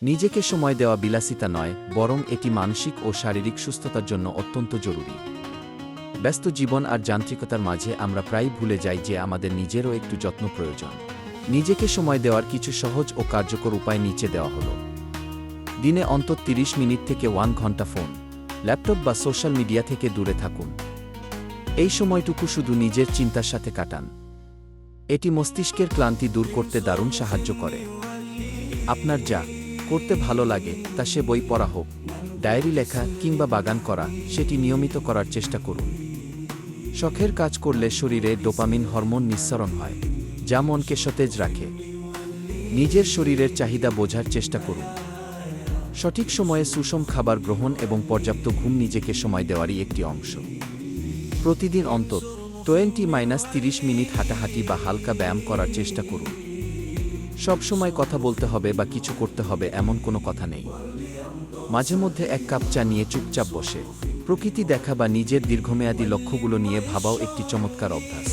নিজেকে সময় দেওয়া বিলাসিতা নয়, বরং এটি মানসিক ও শারীরিক সুস্থতার জন্য অত্যন্ত জরুরি। ব্যস্ত জীবন আর যান্ত্রিকতার মাঝে আমরা প্রায়ই ভুলে যাই যে আমাদের নিজেরও একটু যত্ন প্রয়োজন। নিজেকে সময় দেওয়ার কিছু সহজ ও কার্যকর উপায় নিচে দেওয়া হলো। দিনে অন্তত 30 মিনিট থেকে 1 ঘন্টা ফোন, ল্যাপটপ বা সোশ্যাল মিডিয়া থেকে দূরে থাকুন। এই সময়টুকু শুধু নিজের চিন্তার সাথে কাটান। এটি মস্তিষ্কের ক্লান্তি দূর করতে দারুণ সাহায্য করে। আপনার যা করতে ভালো লাগে, তা সে বই পড়া হোক, ডায়েরি লেখা কিংবা বাগান করা, সেটি নিয়মিত করার চেষ্টা করুন। শখের কাজ করলে শরীরে ডোপামিন হরমোন নিঃসরণ হয়, যা মনকে সতেজ রাখে। নিজের শরীরের চাহিদা বোঝার চেষ্টা করুন। সঠিক সময়ে সুষম খাবার গ্রহণ এবং পর্যাপ্ত ঘুম নিজেকে সময় দেওয়ারই একটি অংশ। প্রতিদিন অন্তত 20-30 মিনিট হাঁটাহাঁটি বা হালকা ব্যায়াম করার চেষ্টা করুন। সব সময় কথা বলতে হবে বা কিছু করতে হবে এমন কোনো কথা নেই। মাঝে মধ্যে 1 কাপ চা নিয়ে চুপচাপ বসে প্রকৃতি দেখা বা নিজের দীর্ঘমেয়াদী লক্ষ্যগুলো নিয়ে ভাবাও একটি চমৎকার অভ্যাস।